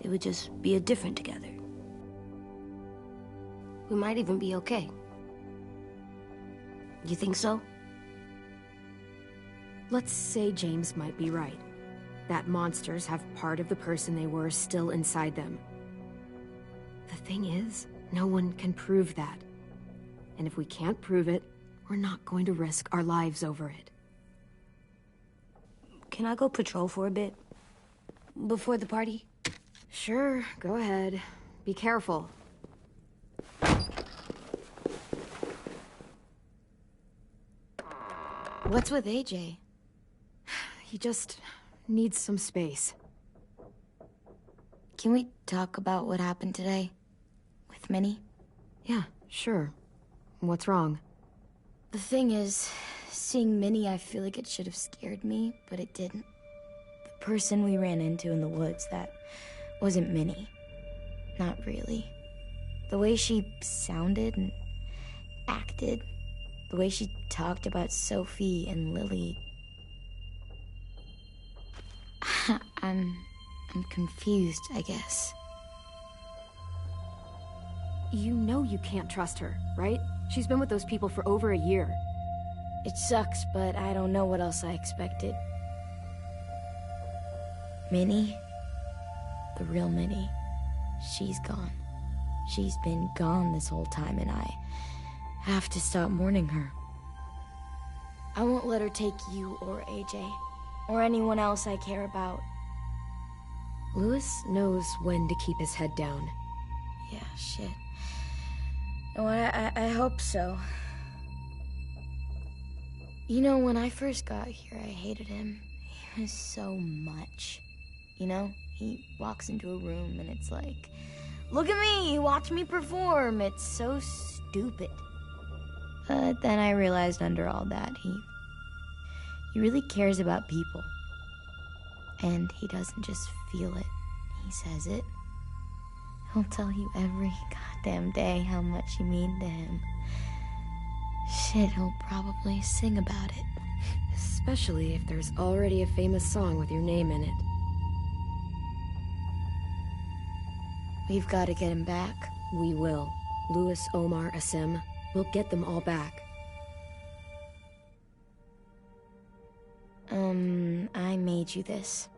It would just be a different together. We might even be okay. You think so? Let's say James might be right. That monsters have part of the person they were still inside them. The thing is, no one can prove that. And if we can't prove it, we're not going to risk our lives over it. Can I go patrol for a bit? Before the party? Sure, go ahead. Be careful. What's with AJ? He just needs some space. Can we talk about what happened today? With Minnie? Yeah, sure. What's wrong? The thing is, seeing Minnie, I feel like it should have scared me, but it didn't. The person we ran into in the woods, that wasn't Minnie. Not really. The way she sounded and acted, the way she talked about Sophie and Lily. I'm confused, I guess. You know you can't trust her, right? She's been with those people for over a year. It sucks, but I don't know what else I expected. Minnie? The real Minnie. She's gone. She's been gone this whole time, and I have to stop mourning her. I won't let her take you or AJ, or anyone else I care about. Louis knows when to keep his head down. Yeah, shit. No, I hope so. You know, when I first got here, I hated him. He was so much. You know, he walks into a room and it's like, look at me, watch me perform. It's so stupid. But then I realized under all that, he really cares about people. And he doesn't just feel it, he says it. He'll tell you every goddamn day how much you mean to him. Shit, he'll probably sing about it. Especially if there's already a famous song with your name in it. We've got to get him back. We will. Louis, Omar, Asim. We'll get them all back. I made you this.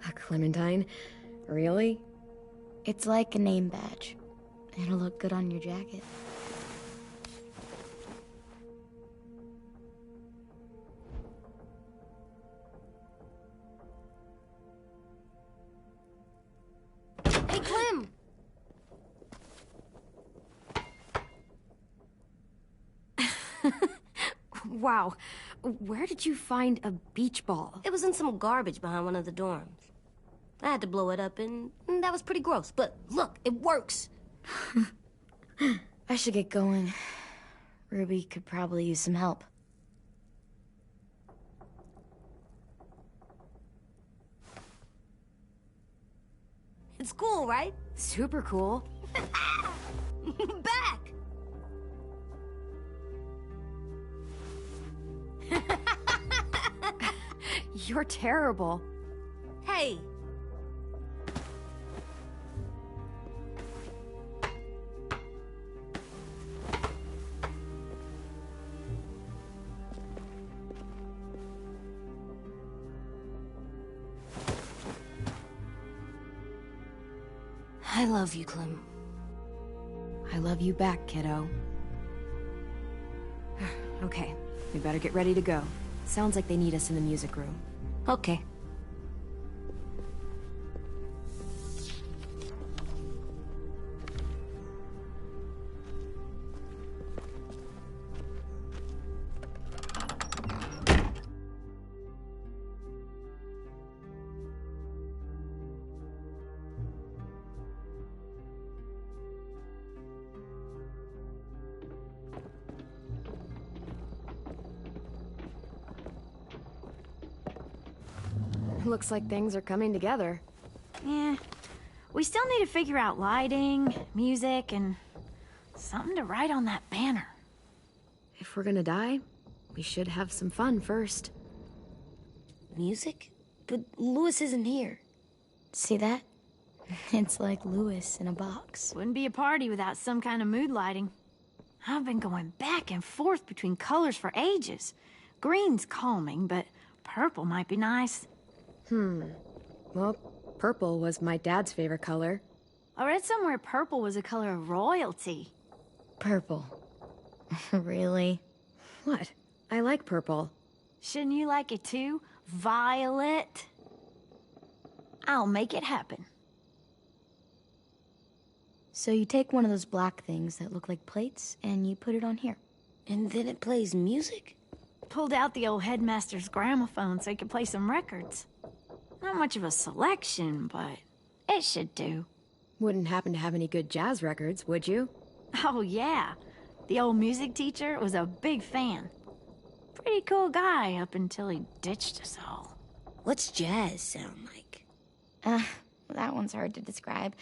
A Clementine? Really? It's like a name badge. It'll look good on your jacket. Hey, Clem! Wow. Where did you find a beach ball? It was in some garbage behind one of the dorms. I had to blow it up, and that was pretty gross. But look, it works. I should get going. Ruby could probably use some help. It's cool, right? Super cool. Back! You're terrible. Hey! I love you, Clem. I love you back, kiddo. Okay, we better get ready to go. Sounds like they need us in the music room. Okay. Looks like things are coming together. Yeah. We still need to figure out lighting, music, and something to write on that banner. If we're gonna die, we should have some fun first. Music? But Louis isn't here. See that? It's like Louis in a box. Wouldn't be a party without some kind of mood lighting. I've been going back and forth between colors for ages. Green's calming, but purple might be nice. Well, purple was my dad's favorite color. I read somewhere purple was a color of royalty. Purple. Really? What? I like purple. Shouldn't you like it too, Violet? I'll make it happen. So you take one of those black things that look like plates, and you put it on here. And then it plays music? Pulled out the old headmaster's gramophone so he could play some records. Not much of a selection, but it should do. Wouldn't happen to have any good jazz records, would you? Oh, yeah. The old music teacher was a big fan. Pretty cool guy up until he ditched us all. What's jazz sound like? That one's hard to describe.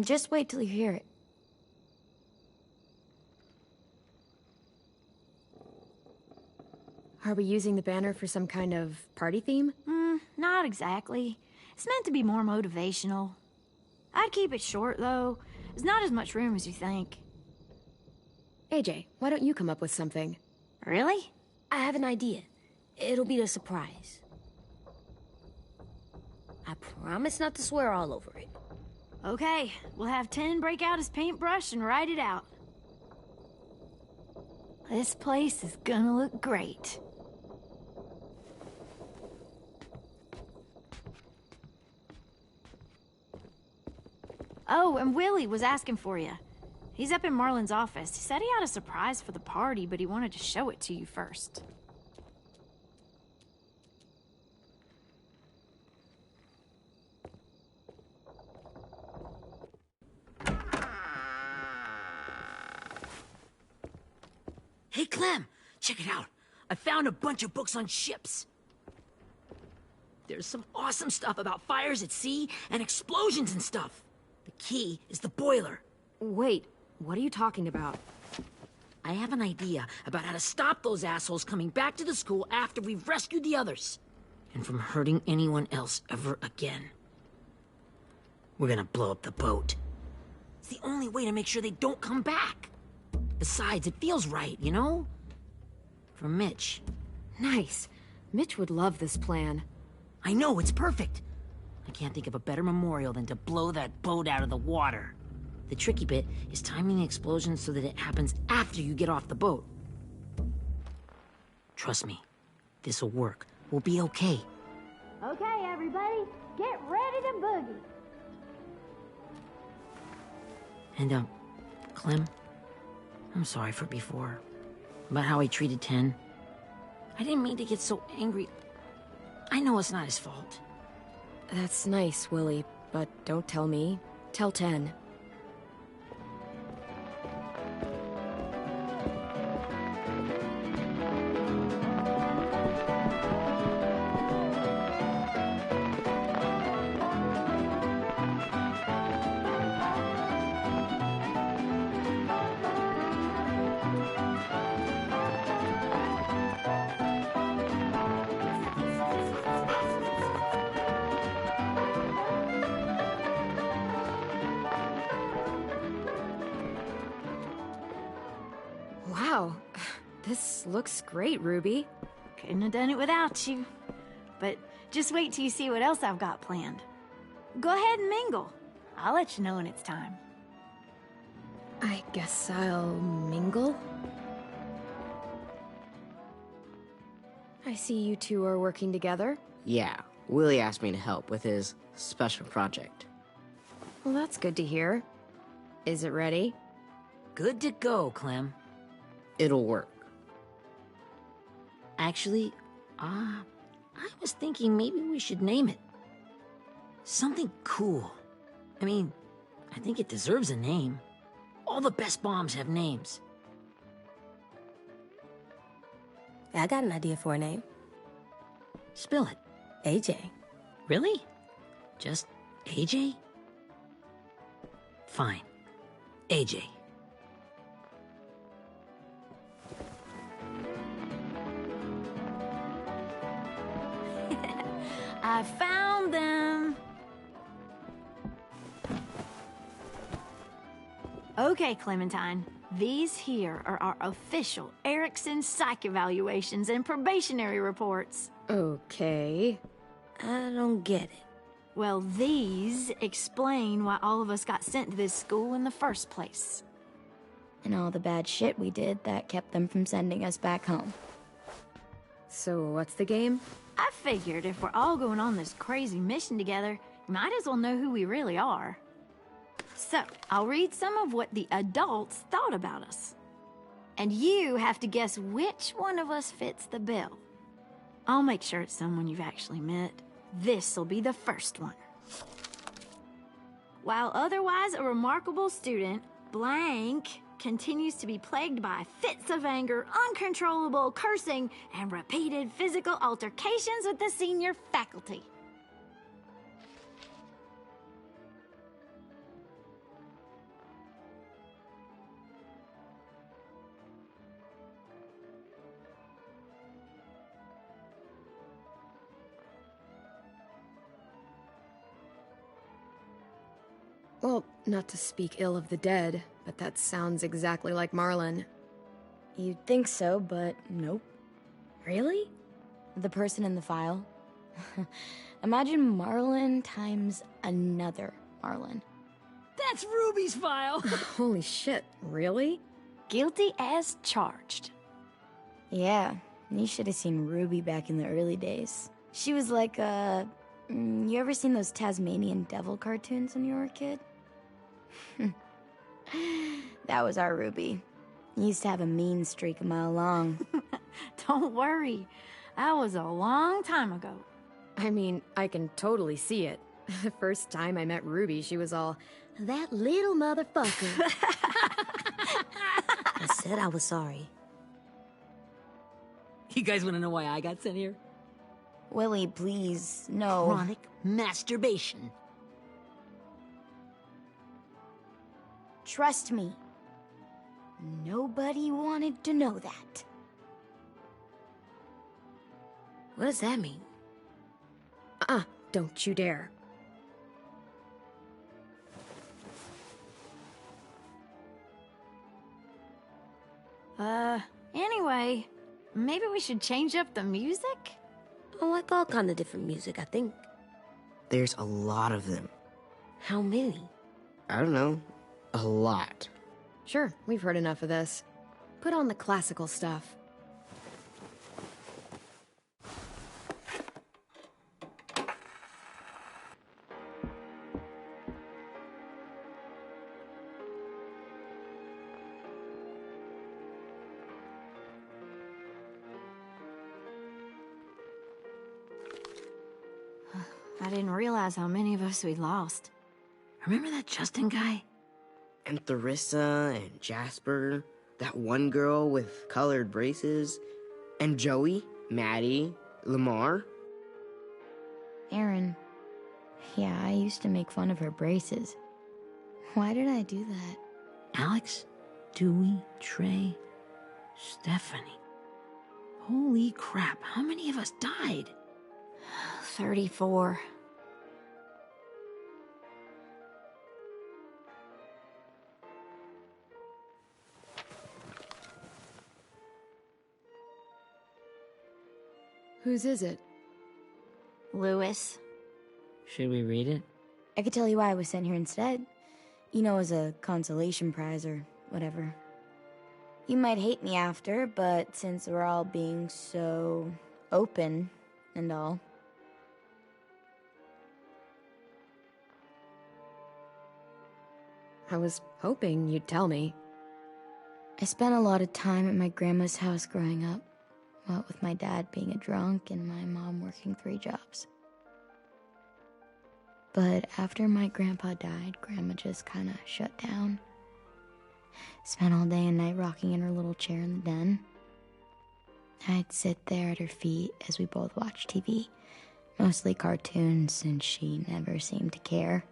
Just wait till you hear it. Are we using the banner for some kind of party theme? Not exactly. It's meant to be more motivational. I'd keep it short, though. There's not as much room as you think. AJ, why don't you come up with something? Really? I have an idea. It'll be a surprise. I promise not to swear all over it. Okay, we'll have 10 break out his paintbrush and write it out. This place is gonna look great. Oh, and Willie was asking for you. He's up in Marlin's office. He said he had a surprise for the party, but he wanted to show it to you first. Hey, Clem, check it out. I found a bunch of books on ships. There's some awesome stuff about fires at sea and explosions and stuff. The key is the boiler. Wait, what are you talking about? I have an idea about how to stop those assholes coming back to the school after we've rescued the others. And from hurting anyone else ever again. We're gonna blow up the boat. It's the only way to make sure they don't come back. Besides, it feels right, you know? For Mitch. Nice. Mitch would love this plan. I know, it's perfect. I can't think of a better memorial than to blow that boat out of the water. The tricky bit is timing the explosion so that it happens after you get off the boat. Trust me, this'll work. We'll be okay. Okay, everybody, get ready to boogie. And, Clem, I'm sorry for before. About how I treated Ten. I didn't mean to get so angry. I know it's not his fault. That's nice, Willie, but don't tell me. Tell 10. Wow, this looks great, Ruby. Couldn't have done it without you. But just wait till you see what else I've got planned. Go ahead and mingle. I'll let you know when it's time. I guess I'll mingle? I see you two are working together. Yeah, Willie asked me to help with his special project. Well, that's good to hear. Is it ready? Good to go, Clem. It'll work. Actually, I was thinking maybe we should name it. Something cool. I mean, I think it deserves a name. All the best bombs have names. I got an idea for a name. Spill it. AJ. Really? Just AJ? Fine. AJ. I found them. Okay, Clementine. These here are our official Erickson psych evaluations and probationary reports. Okay. I don't get it. Well, these explain why all of us got sent to this school in the first place. and all the bad shit we did that kept them from sending us back home. So what's the game? I figured if we're all going on this crazy mission together, you might as well know who we really are. So, I'll read some of what the adults thought about us. And you have to guess which one of us fits the bill. I'll make sure it's someone you've actually met. This'll be the first one. While otherwise a remarkable student, blank continues to be plagued by fits of anger, uncontrollable cursing, and repeated physical altercations with the senior faculty. Well, not to speak ill of the dead, but that sounds exactly like Marlon. You'd think so, but nope. Really? The person in the file. Imagine Marlon times another Marlon. That's Ruby's file! Holy shit, really? Guilty as charged. Yeah, you should have seen Ruby back in the early days. She was like you ever seen those Tasmanian devil cartoons when you were a kid? That was our Ruby. He used to have a mean streak a mile long. Don't worry. That was a long time ago. I mean, I can totally see it. The first time I met Ruby, she was all, "That little motherfucker." I said I was sorry. You guys want to know why I got sent here? Willie, please, no. Chronic masturbation. Trust me. Nobody wanted to know that. What does that mean? Don't you dare. Anyway, maybe we should change up the music? I like all kind of different music, I think. There's a lot of them. How many? I don't know. A lot. Sure, we've heard enough of this. Put on the classical stuff. I didn't realize how many of us we'd lost. Remember that Justin guy? And Theresa and Jasper, that one girl with colored braces, and Joey, Maddie, Lamar. Aaron. Yeah, I used to make fun of her braces. Why did I do that? Alex, Dewey, Trey, Stephanie. Holy crap, how many of us died? 34. Whose is it? Lewis. Should we read it? I could tell you why I was sent here instead. You know, as a consolation prize or whatever. You might hate me after, but since we're all being so open and all. I was hoping you'd tell me. I spent a lot of time at my grandma's house growing up. What with my dad being a drunk and my mom working 3 jobs. But after my grandpa died, Grandma just kinda shut down. Spent all day and night rocking in her little chair in the den. I'd sit there at her feet as we both watched TV. Mostly cartoons, since she never seemed to care.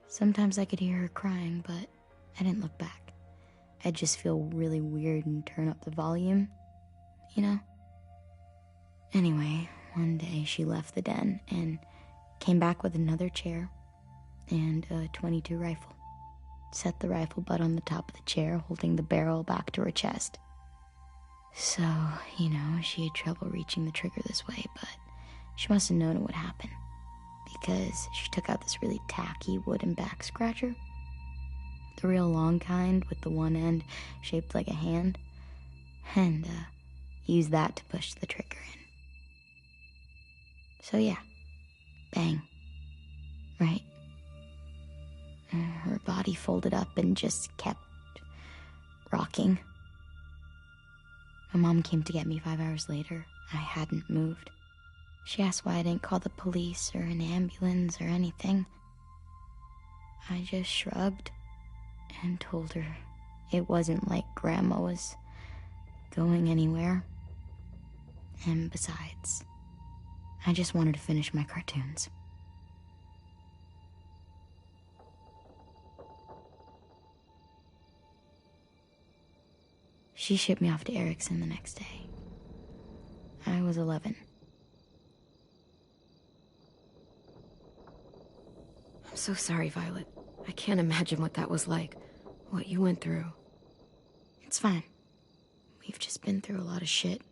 Sometimes I could hear her crying, but I didn't look back. I'd just feel really weird and turn up the volume. You know? Anyway, one day she left the den and came back with another chair and a .22 rifle. Set the rifle butt on the top of the chair, holding the barrel back to her chest. So, you know, she had trouble reaching the trigger this way, but she must have known it would happen, because she took out this really tacky wooden back scratcher. The real long kind with the one end shaped like a hand. And, use that to push the trigger in. So yeah, bang. Right? Her body folded up and just kept rocking. My mom came to get me 5 hours later. I hadn't moved. She asked why I didn't call the police or an ambulance or anything. I just shrugged and told her it wasn't like Grandma was going anywhere. And besides, I just wanted to finish my cartoons. She shipped me off to Erickson the next day. I was 11. I'm so sorry, Violet. I can't imagine what that was like. What you went through. It's fine. We've just been through a lot of shit.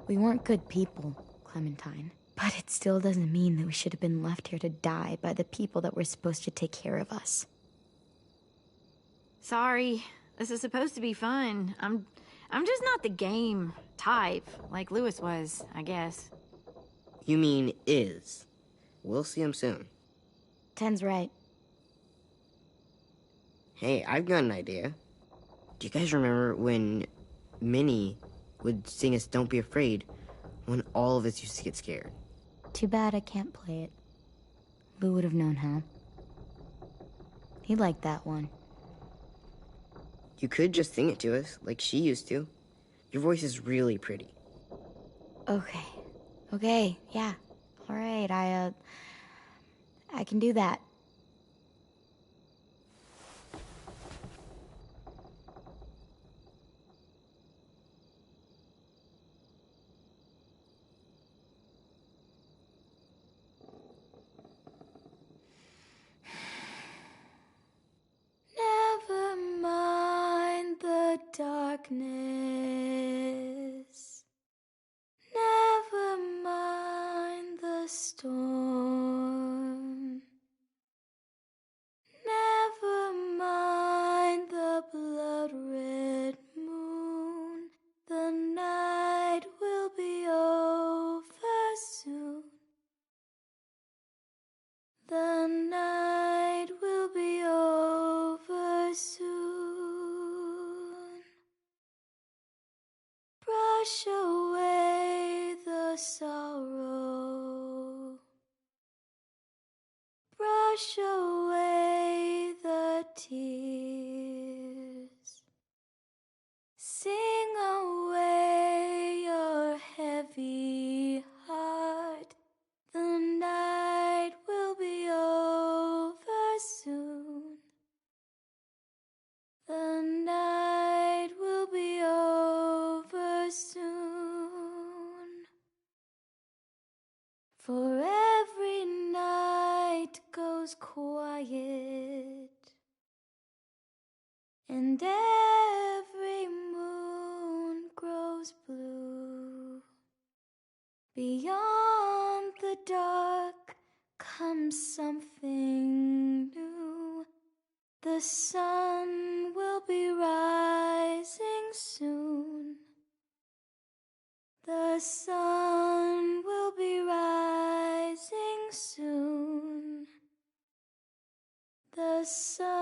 We weren't good people, Clementine. But it still doesn't mean that we should have been left here to die by the people that were supposed to take care of us. Sorry. This is supposed to be fun. I'm just not the game type, like Lewis was, I guess. You mean is. We'll see him soon. Ten's right. Hey, I've got an idea. Do you guys remember when Minnie would sing us Don't Be Afraid when all of us used to get scared? Too bad I can't play it. Lou would have known how. He liked that one. You could just sing it to us, like she used to. Your voice is really pretty. Okay, yeah. All right, I can do that. Never mind the darkness. Never mind the storm. Never mind the blood-red moon. The night will be over soon. The night will be over soon. Brush away the sorrow. Brush away the tears. Sing away your heavy heart. The night will be over soon. The night will be over soon. For every night goes quiet, and every moon grows blue. Beyond the dark comes something new. The sun will be rising soon. The sun will be rising soon. The sun